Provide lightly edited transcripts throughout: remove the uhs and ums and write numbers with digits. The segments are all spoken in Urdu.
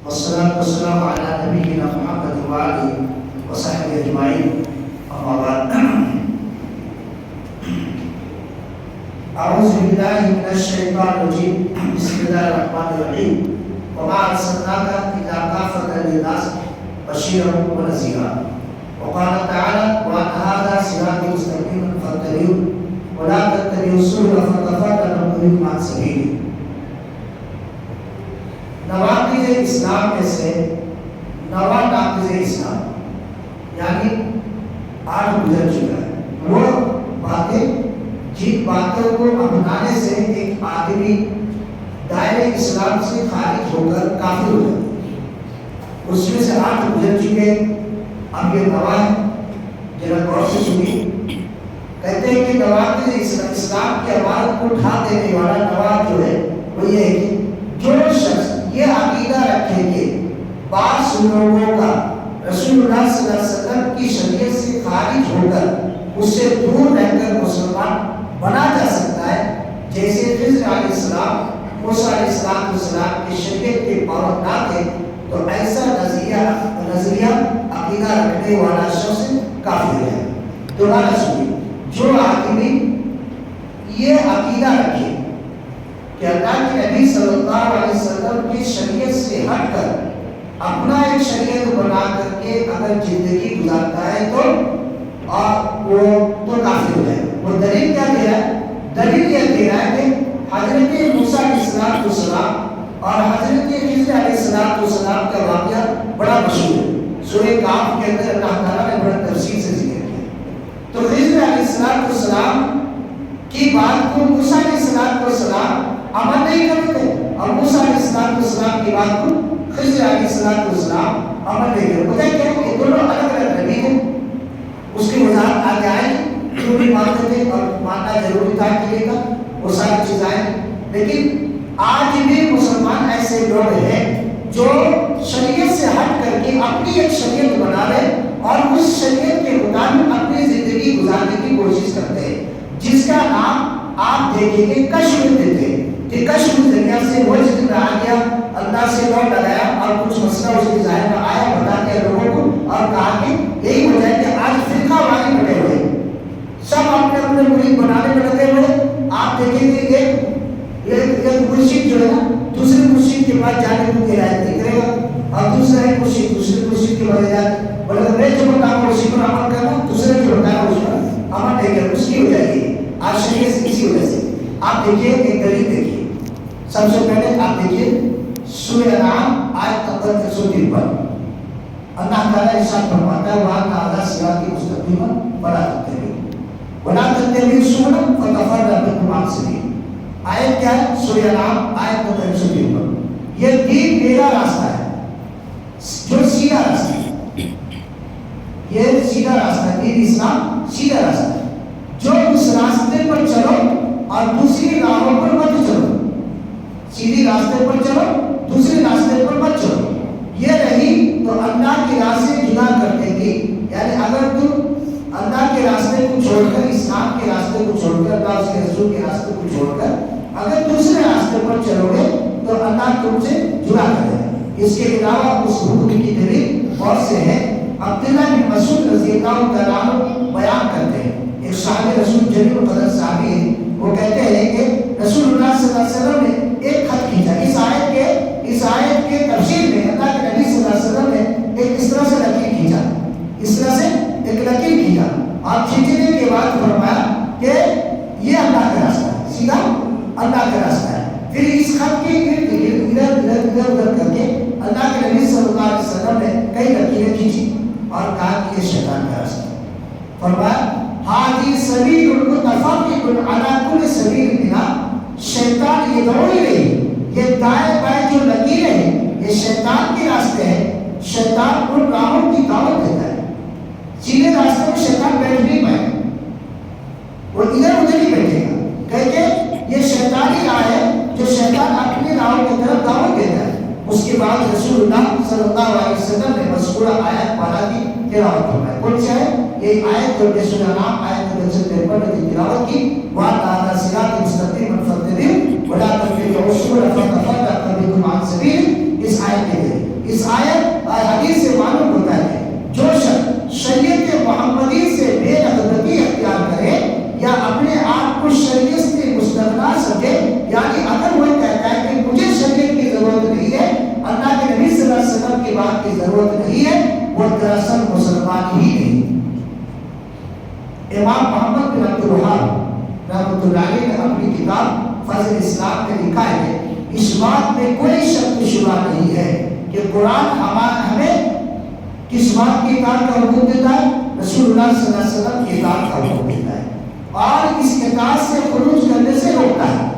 والصلاة والسلام على نبينا محمد وآله وصحبه أجمعين. أما بعد. أعوذ بالله من الشيطان الرجيم. بسم الله الرحمن الرحيم. وما أرسلناك إلا كافة للناس بشيرا ونذيرا. وقال تعالى: وأن هذا صراطي مستقيما فاتبعوه ولا تتبعوا السبل فتفرق بكم عن سبيله. نواقض اسلام میں سے نوا ناقض اسلام یعنی آج گزر چکا ہے، وہ باتیں جن باتوں کو اپنانے سے ایک آدمی دائرے اسلام سے خارج ہو کر کافر ہو جاتا ہے، اس میں سے آج گزر چکے. اب یہ نوا ہے، ذرا غور سے سنیے. کہتے ہیں کہ نواقض اسلام کی آواز کو اٹھا دینے والا نوا جو ہے وہ یہ ہے کہ جو شخص یہ عقیدہ رکھے کہ بعض لوگوں کا رسول اللہ صلی اللہ علیہ وسلم کی شریعت سے خارج ہو کر اس سے دور رہ کر مسلمان بنا جا سکتا ہے، جیسے خضر علیہ السلام موسیٰ علیہ السلام کی شریعت کے پابند نہ تھے، تو ایسا نظریہ عقیدہ رکھنے والا شخص کافر ہے. دوبارہ سنیے. جو آدمی یہ عقیدہ رکھے کہ اللہ کے نبی صلی اللہ علیہ وسلم کی شریعت سے ہٹ کر اپنا ایک شریعت بنا کر کے اگر زندگی گزارتا ہے تو وہ کافر ہو جائے. وہ دلیل کیا دے رہا ہے؟ دلیل یہ دے رہا ہے کہ حضرت موسیٰ علیہ السلام اور حضرت خضر علیہ السلام کا واقعہ بڑا مشہور ہے. سورہ کہف کے اندر اللہ تعالیٰ نے بڑا تفصیل سے ذکر کیا. تو خضر علیہ السلام کی بات کو موسیٰ علیہ السلام عمل نہیں کرتے اور موسیٰ علیہ السلام کی بات کو خضر علیہ السلام عمل نہیں کرتے. پتہ کیا ہے؟ یہ دونوں الگ الگ نبی ہیں. اس کی وضاحت آگے آئے گی. جو بھی مانتے تھے اور ماننا ضروری تھا کہ یہ وہ ساری چیزیں آئیں. لیکن آج بھی مسلمان ایسے لوگ ہیں جو شریعت سے ہٹ کر کے اپنی ایک شریعت بنا رہے اور اس شریعت کے مطابق اپنی زندگی گزارنے کی کوشش کرتے ہیں، جس کا نام آپ دیکھیں گے کشف دیتے ہیں. کہ کشف ذریعہ سے وہ ذکر آ گیا، اللہ سے لوٹ لگایا اور کچھ مسئلہ اس کے ظاہر میں آیا، بتا دیا لوگوں کو اور کہا کہ یہی وجہ ہے کہ آج فرقہ واری بٹے ہوئے سب اپنے اپنے مرید بنانے میں لگے ہوئے. آپ دیکھیں گے ایک مرشد جو ہے نا دوسرے مرشد کے پاس جانے کو ہدایت نہیں کرے گا، اور دوسرا ایک مرشد دوسرے مرشد کے پاس جائے بولے میں جو بتاؤں اسی پر عمل کرنا، دوسرے جو بتایا اس پر عمل نہیں کرنا. اس کی وجہ یہ آج شریعت سے اسی وجہ سے. آپ دیکھیے ایک دلیل دیکھیے. سب سے پہلے آپ دیکھیے سورہ انعام آیت نمبر 153. اللہ تعالیٰ ارشاد فرماتا ہے وَأَنَّ هَذَا صِرَاطِي مُسْتَقِيمًا فَلَا تَتَّبِعُوهُ وَلَا تَتَّبِعُوا السُّبُلَ فَتَفَرَّقَ بِكُمْ عَنْ سَبِيلِهِ. آیت کیا ہے؟ سورہ انعام آیت نمبر 153. یہ دین میرا راستہ ہے جو سیدھا راستہ ہے. یہ سیدھا راستہ ہے، دین اسلام سیدھا راستہ ہے. جو اس راستے پر چلو اور دوسری راہوں پر مت چلو. سیدھی راستے پر چلو، دوسرے راستے پر مت چلو. یہ رہی تو اللہ کی راہ سے جدا کر دے گی. یعنی اگر تم اللہ کے راستے کو چھوڑ کر، اسلام کے راستے کو چھوڑ کر، اللہ اس کے رسول کے راستے کو چھوڑ کر اگر دوسرے راستے پر چلو گے تو اللہ تم سے جدا کر دے گا. اس کے علاوہ اس حکم کی دلیل بہت سے ہے. عبداللہ بن مسعود رضی اللہ تعالیٰ عنہ بیان کرتے ہیں، ایک صحابی رسول جلیل القدر صحابی ہے، وہ کہتے ہیں کہ رسول اللہ صلی اللہ علیہ وسلم نے ایک خط کھینچا. اس آیت کے تفسیر میں اللہ کے نبی صلی اللہ علیہ وسلم نے ایک اس طرح سے لکیر کھینچا، اس طرح سے ایک لکیر کھینچا اور کھینچنے کے بعد فرمایا کہ یہ اللہ کا راستہ ہے، سیدھا اللہ کا راستہ ہے. پھر اس خط کے ارد گرد ادھر کر کے اللہ کے نبی صلی اللہ علیہ وسلم نے کئی لکیریں کھینچی اور کہا کہ یہ شیطان کا راستہ ہے. فرمایا ہادی سبیل متفرق علی کل سبیل منہا. شیطان یہ دوڑ رہی، یہ دائیں بائیں جو لکیریں ہیں یہ شیطان کے راستے ہیں. شیطان ان راہوں کی دعوت دیتا ہے. سیدھے راستے میں شیطان بیٹھ نہیں پائے گا، وہ ادھر ادھر ہی بیٹھے گا، کہہ یہ شیطانی راہ ہے جو شیطان اپنی راہوں کی طرف دعوت دیتا ہے. اس کے بعد رسول اللہ صلی اللہ علیہ وسلم نے مذکورہ آیت پارہ کی تلاوت فرمائی. کون سی ہے یہ آیت؟ جو سورہ انعام آیت نمبر 153 نے تلاوت کی. وَأَنَّ هَذَا صِرَاطِي مُسْتَقِيمًا فَاتَّبِعُوهُ وَلَا تَتَّبِعُوا السُّبُلَ فَتَفَرَّقَ بِكُمْ عَنْ سَبِيلِهِ. اس آیت کے ذریعے اس آیت اور حدیث سے معلوم ہوتا ہے جو شخص شریعت محمدی سے بے رغبتی اختیار کرے یا اپنے آپ کو شریعت سے مستغنا سمجھے، یعنی اگر وہ کہتا ہے کہ مجھے شریعت کی ضرورت نہیں ہے، اللہ کے نبی صلی اللہ علیہ وسلم کی بات کی ضرورت نہیں ہے، وہ دراصل مسلمان ہی نہیں۔ امام محمد بن عبد الوہاب رحمۃ اللہ علیہ نے اپنی کتاب فضل اسلام میں لکھا ہے اس بات میں کوئی شک و شبہ نہیں ہے کہ قرآن ہمیں کس بات کی اطاعت کا حکم دیتا ہے؟ رسول اللہ صلی اللہ علیہ وسلم کی اطاعت کا حکم دیتا ہے اور اس اطاعت سے خروج کرنے سے روکتا ہے،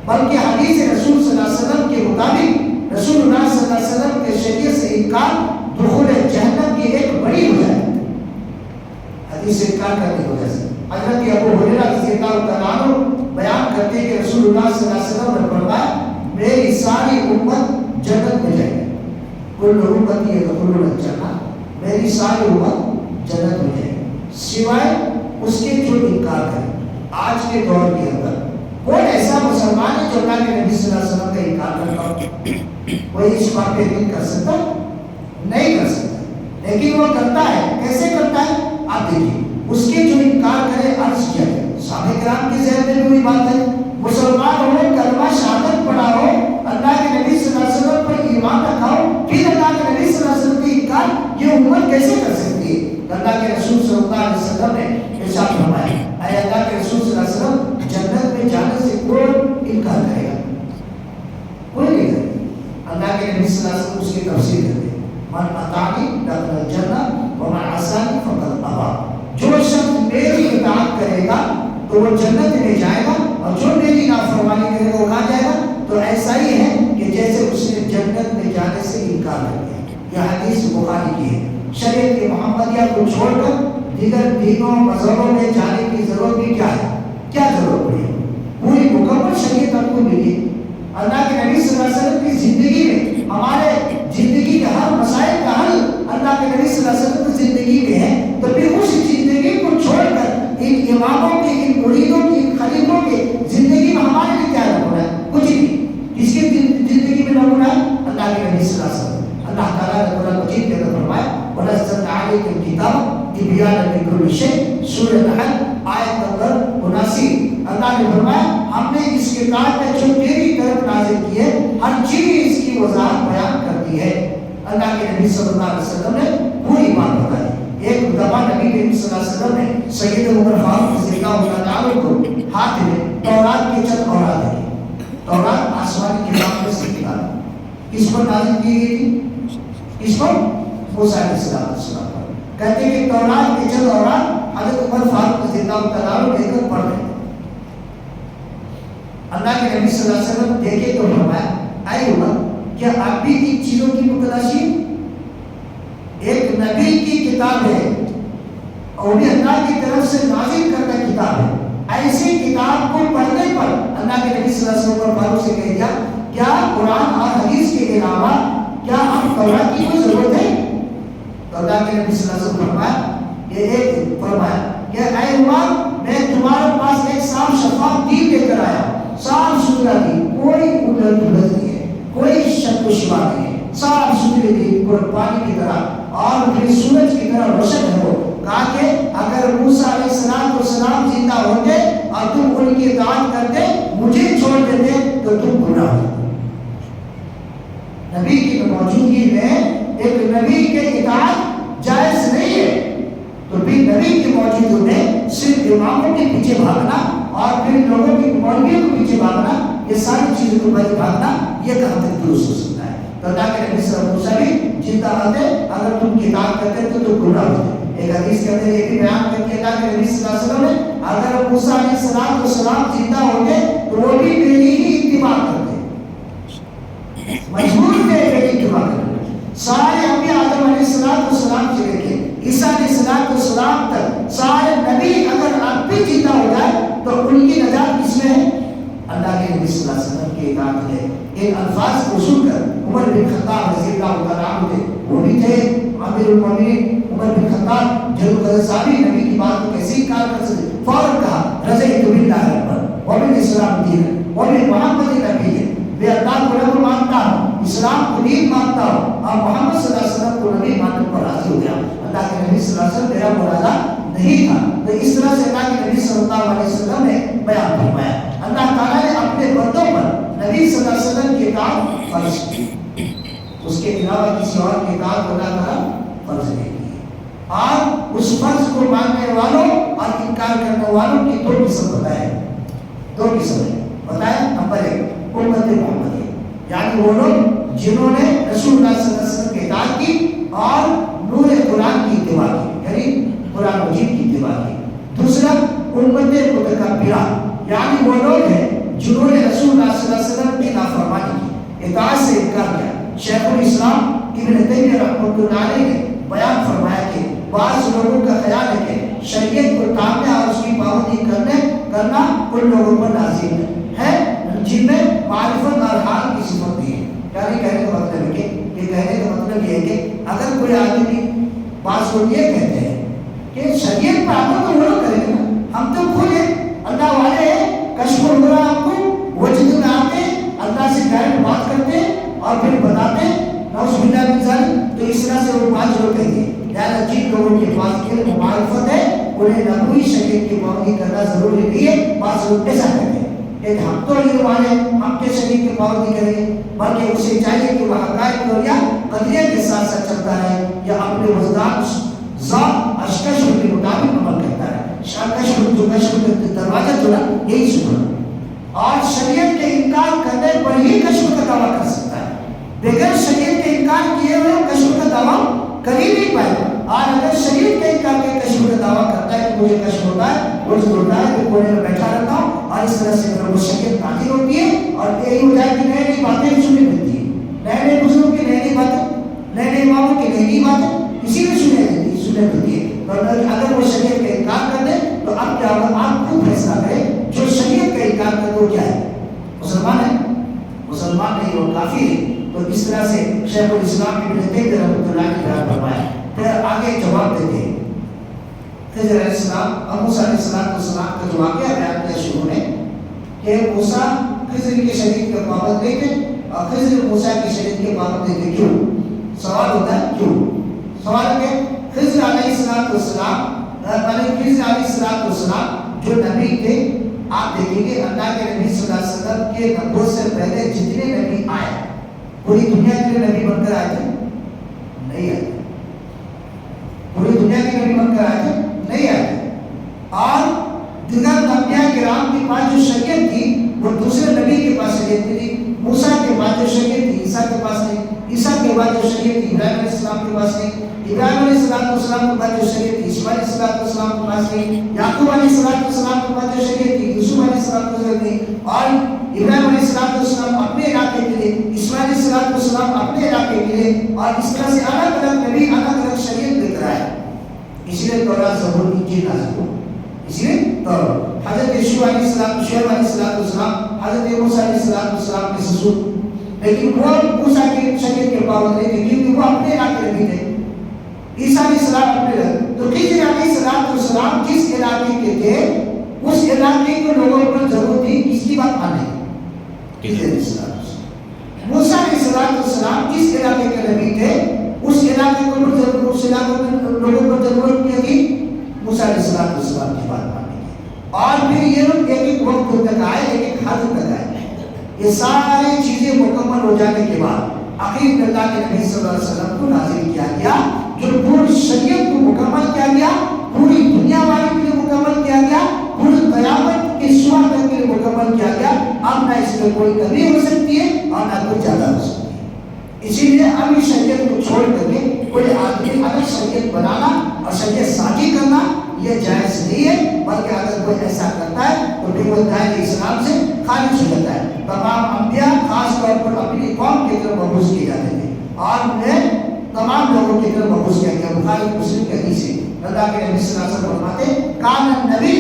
بلکہ حدیث رسول صلی اللہ علیہ وسلم کے مطابق رسول اللہ صلی اللہ علیہ وسلم کے شریعت سے انکار دخول جہنم کی ایک بڑی وجہ ہے۔ حدیث سے انکار کرنے کی وجہ سے حضرت ابو ہریرہ رضی اللہ عنہ بیان کرتے ہیں کہ رسول اللہ صلی اللہ علیہ وسلم نے فرمایا میری ساری امت جنت میں جائے گی، کل امتی یدخلون الجنہ، میری ساری امت جنت میں جائے گی سوائے اس کے جو انکار کرے۔ آج کے دور کے اندر کون ایسا مسلمان ہے جو اللہ کے نبی صلی اللہ علیہ وسلم کا انکار کرتا ہو؟ کوئی اس بات پہ یقین کر سکتا؟ نہیں کر سکتا، لیکن وہ کرتا ہے۔ کیسے کرتا ہے؟ آپ دیکھیے اس کے جو انکار کرے عرض کیا ہے۔ صحابہ کرام کے ذہن میں بھی وہی بات ہے، مسلمان ہو، کلمہ شہادت پڑھا ہو، اللہ کے نبی صلی اللہ علیہ وسلم پر ایمان رکھا ہو، پھر اللہ کے نبی صلی اللہ علیہ وسلم کی انکار یہ امت کیسے کر سکتی ہے؟ اللہ کے رسول صلی اللہ علیہ وسلم نے ارشاد فرمایا اے اللہ کے رسول صلی اللہ علیہ وسلم جنت میں جانے سے کون انکار کرے گا؟ کوئی نہیں کرے گا۔ اللہ کے نبی صلی اللہ علیہ وسلم اس کی تفسیر کرتے ہیں من اطاعنی دخل الجنہ ومن عصانی فقد ابا، جو شخص میری اطاعت کرے گا تو وہ جنت میں جائے گا اور جو میری نافرمانی کرے گا وہ کہاں جائے گا؟ تو ایسا ہی ہے کہ جیسے اس نے جنت میں جانے سے انکار کر دیا۔ یہ حدیث بخاری کی ہے۔ شریعت محمدیہ کو چھوڑ کر دیگر دینوں مذہبوں میں جانے کی ضرورت بھی کیا ہے؟ کیا ضرورت پڑی ہے؟ پوری مکمل شریعت آپ کو ملی۔ اللہ کے نبی صلی اللہ علیہ وسلم کی زندگی میں ہمارے زندگی کے ہر مسائل کا حل اللہ کے نبی صلی اللہ علیہ وسلم کی زندگی میں ہے، تو پھر اس زندگی کو چھوڑ کر ان اماموں کے، ان مریدوں کی، ان خلیفوں کے زندگی میں ہمارے لیے کیا نمونہ ہے؟ کچھ نہیں۔ کس کی زندگی میں نمونہ ہے؟ اللہ کے نبی صلی اللہ علیہ وسلم۔ اللہ تعالیٰ نے قرآن مجید کے اندر فرمایا وَنَزَّلْنَا عَلَيْكَ الْكِتَابَ تِبْيَانًا لِكُلِّ شَيْءٍ، سورۃ نحل آیت نمبر 79۔ اللہ نے فرمایا ہم نے اس کتاب میں جو تیری طرف نازل کی ہے ہر چیز اس کی وضاحت بیان کرتی ہے۔ اللہ کے نبی صلی اللہ علیہ وسلم نے پوری بات بتائی۔ ایک دفعہ نبی کریم صلی اللہ علیہ وسلم نے سید عمر فاروق رضی اللہ عنہ کو ہاتھ میں تورات کے چند اوراد دی۔ تورات آسمانی کتاب میں سے کتاب کس پر نازل کی گئی تھی؟ اس پر موسیٰ علیہ السلام پر۔ کہتے ہیں کہ تورات کے چند اوراد حضرت عمر فاروق رضی اللہ عنہ لے کر پڑھ رہے۔ اللہ کے نبی صلی اللہ علیہ وسلم دیکھے تو فرمایا اے عمر کیا آپ بھی ان چیزوں کی متلاشی؟ ایک نبی کی کتاب ہے اور بھی اللہ کی طرف سے نازل کردہ کتاب ہے، ایسی کتاب کو پڑھنے پر اللہ کے نبی صلی اللہ علیہ وسلم فاروق سے کہہ دیا کیا قرآن اور حدیث کے علاوہ کیا ہم تورات کی کوئی ضرورت ہے؟ تو اللہ کے نبی صلی اللہ علیہ وسلم فرمایا یہ ایک فرمایا کہ اے عمر میں تمہارے پاس ایک صاف شفاف دین لے کر آیا، صاف ستھرا دین، کوئی الٹ پلٹ نہیں ہے، کوئی شک و شبہ نہیں ہے، صاف ستھرے دین، پانی کی طرح اور پھر سورج کی طرح روشن ہے وہ۔ کہا کہ اگر موسیٰ علیہ السلام زندہ ہوتے اور تم ان کی اطاعت کرتے مجھے چھوڑ دیتے تو تم گناہ ہوتے۔ نبی کی موجودگی میں ایک نبی کے اطاعت جائز نہیں ہے، تو بھی نبی کی موجودگی میں صرف اماموں کے پیچھے بھاگنا اور پھر لوگوں کی مولویوں کے پیچھے بھاگنا، یہ ساری چیزوں کو پیچھے بھاگنا یہ کہاں تک درست ہو سکتا ہے؟ تو اللہ کے نبی صلی اللہ علیہ وسلم بھی زندہ ہوتے اگر تم کی اطاعت کرتے تو تم گناہ ہوتے۔ ایک حدیث کے اندر یہ بھی بیان کر کے اللہ کے نبی صلی اللہ علیہ وسلم نے اگر موسیٰ علیہ السلام زندہ ہوتے تو وہ بھی میری ہی اتباع کرتے، مجبور تھے میری اتباع کرتے۔ سارے انبیاء آدم علیہ السلام سے لے کے عیسیٰ علیہ السلام تک سارے نبی اگر اب بھی زندہ ہو جائے تو ان کی نجات کس میں ہے؟ اللہ کے نبی صلی اللہ علیہ وسلم کی اطاعت ہے۔ ان الفاظ کو سن کر عمر بن خطاب رضی اللہ تعالیٰ عنہ تھے، وہ بھی تھے امیر المومنین عمر بن خطاب جو صحابی نبی کی بات کو کیسے انکار کر سکتے؟ فوراً کہا رضیت باللہ ربا وبالاسلام دینا وبمحمد نبی، میں اللہ کو رب مانتا ہوں، اسلام کو دین مانتا ہوں اور صلی اللہ علیہ وسلم میرا مرادہ نہیں تھا. تو اس طرح سے اللہ کے نبی صلی اللہ علیہ وسلم نے بیان فرمایا. اللہ تعالیٰ نے اپنے بندوں پر نبی صلی اللہ علیہ وسلم کی اطاعت فرض کی, اس کے علاوہ کسی اور کی اطاعت اللہ تعالیٰ فرض نہیں کی. اور اس فرض کو ماننے والوں اور انکار کرنے والوں کی دو قسم بتائے, دو قسم ہے بتایا. نمبر ایک امت محمدیہ, یعنی وہ لوگ جنہوں نے رسول اللہ صلی اللہ علیہ وسلم کی اطاعت کی اور نور قرآن کی اتباع کی, یعنی قرآن مجید کی اتباع کی. دوسرا امت متکبرہ, یعنی وہ لوگ ہیں جنہوں نے رسول اللہ صلی اللہ علیہ وسلم کی نافرمانی کی, اطاعت سے انکار کیا. شیخ الاسلام ابن تیمیہ رحمۃ اللہ علیہ نے بیان فرمایا کہ بعض لوگوں کا خیال ہے کہ شریعت کو تامنے اور اس کی پابندی کرنا ان لوگوں پر لازم ہے جن میں معرفت اور حال کی صفت بھی ہے. یعنی کہنے کا مطلب ہے کہ یہ کہنے کا مطلب یہ ہے کہ اگر کوئی آدمی بعض لوگ یہ کہتے ہیں کہ شریعت پر عمل تو وہ لوگ کریں گے, ہم تو خود ہیں اللہ والے ہیں, کشف ہو رہا آپ کو, وجود میں آتے اللہ سے ڈائریکٹ بات کرتے اور پھر بتاتے نعوذ باللہ من ذالک. تو اس طرح سے وہ بعض لوگ کہتے ہیں لہٰذا جن لوگوں کے پاس علم معرفت ہے انہیں نبوی شریعت کی پابندی کرنا ضروری نہیں ہے. بعض لوگ ایسا کہتے ہیں کہ ہم تو علم والے ہم کے شریعت کی پابندی کریں گے, بلکہ اسے چاہیے کہ وہ حقائق اور یا قدرے کے ساتھ ساتھ چلتا ہے یا اپنے وجدان ذات اشکش کے مطابق عمل کرتا ہے. شاکش جو کشف کا دروازہ جو ہے یہی سنا, اور شریعت کے انکار کرنے پر ہی کشف کا دعویٰ کر سکتا ہے. بغیر شریعت کے انکار کیے ہوئے کشف کا دعویٰ کر ہی نہیں پائے. اور اگر شریعت کے انکار کے کشف کا دعویٰ کرتا ہے کہ مجھے کشف ہوتا ہے, وہ ہوتا ہے کہ کونے میں بیٹھا رہتا ہوں اور اس طرح سے میرے کو شریعت نازل ہوتی ہے اور یہی ہو جائے کہ نئی نئی باتیں سننے ملتی ہیں, نئے نئے بزرگوں کی نئی نئی باتیں, نئے نئے اماموں کی نئی نئی باتیں اسی میں سننے ملتی ہے. اگر وہ شریعت کا انکار کر دے تو اب کیا ہوگا, آپ خود فیصلہ کریں. جو شریعت کا انکار کر دے وہ کیا ہے, مسلمان ہے, مسلمان نہیں وہ کافر ہے. تو اس طرح سے شیخ الاسلام ابن تیمیہ رحمۃ اللہ علیہ نے فرمایا. پھر آگے جواب دیتے ہیں خضر علیہ السلام اور موسیٰ علیہ السلام کا جو واقعہ بیان کیا شروع نے کہ موسیٰ خضر کی شریعت کے پابند نہیں تھے اور خضر موسیٰ کی شریعت کے پابند نہیں تھے. کیوں؟ سوال ہوتا ہے کیوں. سوال ہے کہ خضر علیہ السلام جو نبی تھے, آپ دیکھیں گے اللہ کے نبی صلی اللہ علیہ وسلم کے نبوت سے پہلے جتنے نبی آئے پوری دنیا کے نبی بن کر آئے تھے نہیں آئے, پوری دنیا کے نبی بن کر آئے تھے نہیں آئے تھے. اور دیگر انبیاء کرام کے پاس جو شریعت تھی وہ دوسرے نبی کے پاس شریعت تھی. موسیٰ کے پاس جو شریعت تھی عیسیٰ کے پاس نہیں, عیسیٰ کے بعد جو شریعت تھی ابراہیم علیہ السلام کے پاس نہیں, ابراہیم علیہ السلام کے بعد جو شریعت تھی اسماعیل علیہ السلام کے پاس نہیں, یعقوب علیہ السلام کے بعد جو شریعت تھی یوسف علیہ السلام کے پاس نہیں. اور ابراہیم علیہ السلام اپنے علاقے کے لیے, اسماعیل علیہ السلام اپنے علاقے کے لیے, اور اس طرح سے الگ الگ نبی الگ الگ شریعت لے کر آئے. اسی لیے تورات زبور انجیل نازل ہوئی. اسی لیے حضرت شعیب علیہ السلام حضرت موسیٰ علیہ السلام کے سسر, لیکن وہ موسیٰ کی شریعت کے پابند نہیں تھے کیونکہ وہ اپنے علاقے میں تھے. عیسیٰ علیہ السلام اپنے علاقے, تو خضر علیہ السلام جس علاقے کے تھے اس علاقے کے لوگوں پر ضرورت تھی کس کی بات مانے, خضر علیہ السلام. موسیٰ علیہ السلام جس علاقے کے نبی تھے اس علاقے کو اس علاقے کے لوگوں پر ضرورت کیا تھی موسیٰ علیہ السلام کی بات ماننے کی. اور پھر یہ لوگ ایک ایک وقت تک آئے, ایک ایک حد تک آئے. یہ ساری چیزیں مکمل ہو جانے کے بعد آخر میں اللہ کے نبی صلی اللہ علیہ وسلم کو نازل کیا گیا, جو پوری شریعت کو مکمل کیا گیا, پوری دنیا والے کے لیے مکمل کیا گیا, پوری قیامت کے صبح تک کے لیے مکمل کیا گیا. اب نہ اس میں کوئی کمی ہو سکتی ہے اور نہ کوئی زیادہ ہو سکتی ہے. اسی لیے اب اس شریعت کو چھوڑ کر کے کوئی آدمی الگ شریعت بنانا اور شریعت سازی کرنا یہ جائز نہیں ہے, بلکہ اگر کوئی ایسا کرتا ہے تو پھر وہ دائرۂ اسلام سے خارج ہو جاتا ہے. تمام انبیاء خاص طور پر اپنی قوم کی طرف مبعوث کیے جاتے تھے اور انہیں تمام لوگوں کی طرف مبعوث کیا گیا. بخاری مسلم کی حدیث ہے, اللہ کے نبی صلی اللہ علیہ وسلم فرماتے کان النبی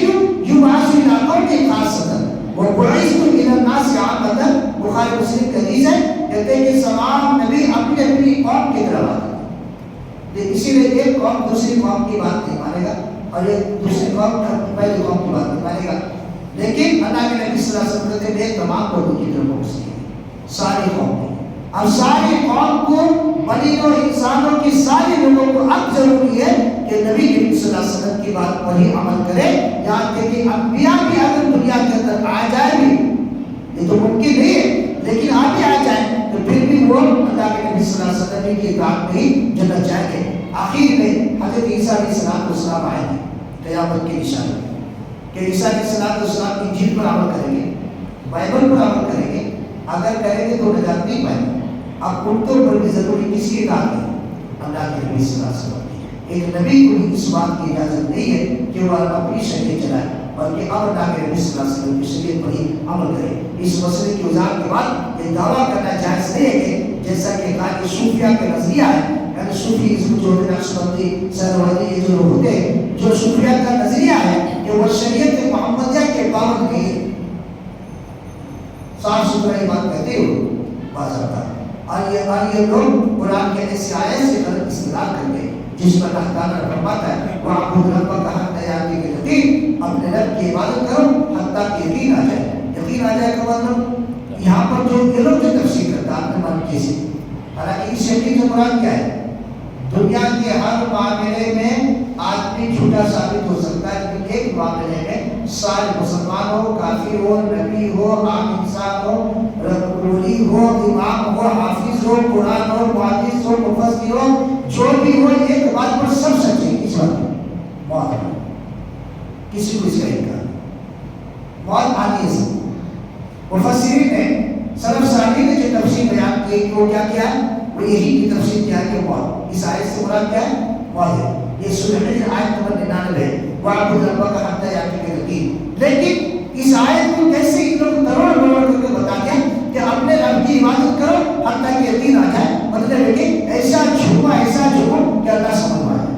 یبعث الی قومہ خاصۃ وبعثت الی الناس عامۃ. بخاری مسلم کی حدیث ہے, کہتے ہیں کہ تمام نبی اپنی اپنی قوم کی طرف آتے ہیں. اسی لیے ایک قوم دوسری قوم کی بات نہیں مانے گا اور ایک دوسری قوم پہلی قوم کی بات نہیں مانے گا. لیکن اللہ کے نبی صلی اللہ علیہ وسلم کہتے ہیں تمام لوگوں کی طرف مبعوث کیے ساری قوم. اب ساری قوم کو بنی و انسانوں کی سارے لوگوں کو اب ضروری ہے کہ نبی کریم صلی اللہ علیہ وسلم کی بات پر ہی عمل کرے. یہاں تک کہ انبیاء بھی اگر دنیا کے اندر آ جائے بھی، یہ تو ممکن نہیں ہے، لیکن آپ بھی آ جائیں تو پھر بھی وہ اللہ کے نبی صلی اللہ علیہ وسلم کی اطاعت میں ہی جنت جائیں گے. آخر میں حضرت عیسیٰ علیہ السلام آئے ہیں قیامت کی نشانی کہ عیسیٰ علیہ السلام انجیل پر عمل کریں گے، بائبل پر عمل کریں گے. اگر کریں گے تو نجات نہیں پائیں گے. اب کتوں پر بھی ضروری کس کی اطاعت ہے؟ اللہ کے نبی صلی اللہ علیہ وسلم کی. ایک نبی کو بھی اس بات کی اجازت نہیں ہے کہ وہ اپنی شریعت چلائے، بلکہ اب اللہ کے نبی صلی اللہ علیہ وسلم کی شریعت پر ہی عمل کرے. اس مسئلے کی وضاحت کے بعد یہ دعویٰ کرنا جائز نہیں ہے کہ جیسا کہ کہا کہ صوفیہ کے نظریہ ہے، یعنی صوفی اس جو نقشبندی سہروردی یہ جو ہوتے ہیں، جو صوفیہ کا نظریہ ہے کہ وہ شریعت محمدیہ کے پابند نہیں ہے. صاف ستھرا یہ بات کہتے ہو بازار کا. اور یہ لوگ قرآن کے ایسے آیت سے غلط استدلال کرتے ہیں جس پر اللہ تعالیٰ فرماتا ہے وَاعْبُدْ رَبَّكَ حَتَّىٰ يَأْتِيَكَ الْيَقِينُ، اپنے رب کی عبادت کرو حتیٰ کہ یقین آ جائے. یقین آ جائے کا مطلب یہاں پر جو یہ لوگ جو تفسیر کرتا ہے اپنے من کیسے، حالانکہ اس یقین سے مراد کیا ہے؟ دنیا کے ہر معاملے میں آدمی جھوٹا ثابت ہو سکتا ہے، لیکن ایک معاملے میں سارے مسلمان ہو، کافر ہو، نبی ہو، عام انسان ہو، ولی ہو، امام ہو، حافظ ہو، قرآن ہو، محدث ہو، مفسر ہو، جو بھی ہو ایک بات پر سب سچے. کس بات پر؟ موت. کسی کو اس کا انکار موت آنی ہے. مفسرین نے سلف صالحین نے جو تفسیر بیان کی کہ وہ کیا کیا ہے، وہ یہی کی تفسیر کیا کہ موت. اس آیت سے مراد کیا ہے؟ موت ہے. یہ سورہ حجر آیت نمبر 99 ہے وَاعْبُدْ رَبَّكَ حَتَّىٰ يَأْتِيَكَ الْيَقِينُ. لیکن اس آیت کو کیسے ان لوگ تروڑ کر کے بتا دیا کہ اپنے رب کی عبادت کرو حتیٰ کہ یقین آ جائے. مطلب ہے کہ ایسا جھوما کہ اللہ سمجھ آ جائے.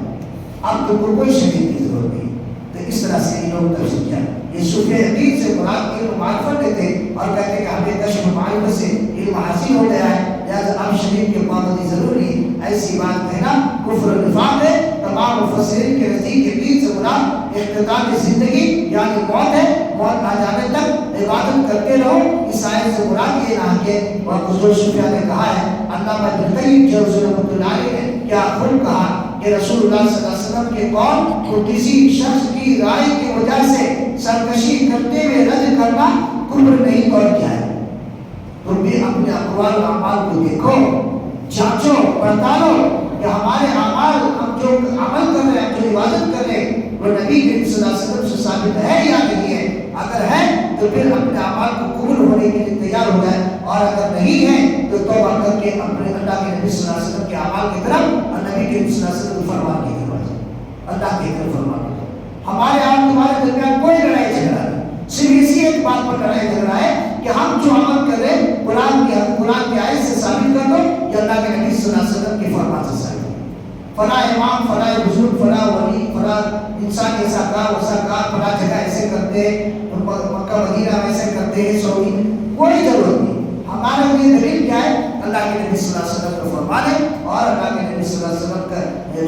اب تو کوئی شریعت کی ضرورت نہیں. تو اس طرح سے ان لوگ تفسیر کیا. یہ صوفیہ یقین سے مراد علم معرفت دیتے اور کہتے کہ ہمیں کشف معرفت سے علم حاصل ہو گیا ہے لہٰذا اب شریعت کی پابندی ضروری ہے. ایسی بات کہنا کفر و نفاق ہے. تمام مفسرین کے نزدیک یقین سے مراد اختتام زندگی یعنی موت ہے. موت آ جانے تک عبادت کرتے رہو. اس آیت سے مراد یہ نہ کہ اور بزرگ صوفیہ نے کہا ہے. علامہ ابن قیم جوزی رحمۃ اللہ علیہ نے کیا خود کہا کہ رسول اللہ صلی اللہ علیہ وسلم کے قول کو کسی شخص کی رائے کی وجہ سے سرکشی کرتے ہوئے رد کرنا کفر نہیں اور کیا ہے. تم بھی اپنے اقوال و اعمال کو دیکھو، جانچو، پڑتالو کہ ہمارے اعمال ہم جو عمل کر رہے ہیں، جو عبادت کر رہے ہیں وہ نبی کریم صلی اللہ علیہ وسلم سے ثابت ہے یا نہیں ہے. اگر ہے تو پھر اپنے اعمال کو قبول ہونے کے لیے تیار ہو جائے، اور اگر نہیں ہے تو توبہ کر کے اپنے اللہ کے نبی صلی اللہ علیہ وسلم کے اعمال کی طرف اور نبی کریم صلی اللہ علیہ وسلم کے فرمان کی طرف اللہ کی طرف فرمان کی طرف. ہمارے اور تمہارے درمیان کوئی لڑائی جھگڑا نہیں. صرف اسی ایک بات پر لڑائی جھگڑا ہے کہ ہم جو عمل کر رہے ہیں قرآن کی آیت سے ثابت کر دو یا اللہ کے نبی صلی اللہ علیہ وسلم کے فرمان سے ثابت. فلاں امام، فلاں بزرگ، فلاں ولی، فلاں انسان ایسا کہا ویسا کہا، فلاں جگہ ایسے کرتے ہیں، مکہ مدینہ ویسے کرتے ہیں، سعودی، کوئی ضرورت نہیں. ہمارے لیے دلیل کیا ہے؟ اللہ کے نبی صلی اللہ علیہ وسلم کا فرمان ہے اور اللہ کے نبی صلی اللہ علیہ وسلم کا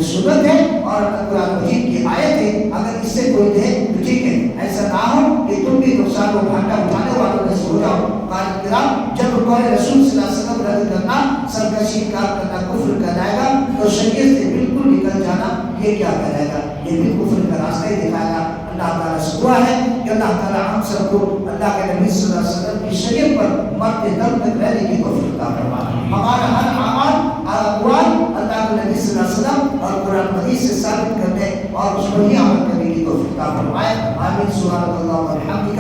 سنت ہے اور قرآن مجید کی آیت ہے. اگر اس سے کوئی دے تو ٹھیک ہے، ایسا نہ ہو کہ تم بھی نقصان کو گھاٹا اٹھانے والوں میں سے ہو جاؤ. قائد کرام جب قول رسول صلی اللہ علیہ وسلم رد کرنا، سرکشی انکار کرنا کفر کہلائے گا تو شریعت سے بالکل نکل جانا یہ کیا کہلائے گا؟ یہ بھی کفر کا راستہ ہی دکھائے گا. اللہ تعالیٰ سے دعا ہے کہ اللہ تعالیٰ ہم سب کو اللہ کے نبی صلی اللہ علیہ وسلم کی شریعت پر مرتے دم تک رہنے کی توفیق عطا فرمائے. ہمارا ہر اعمال اور اقوال اللہ کے نبی صلی اللہ علیہ وسلم اور قرآن مجید سے ثابت کرنے اور اس پر ہی عمل کرنے کی توفیق عطا فرمائے. آمین. سبحان اللہ و بحمدہ.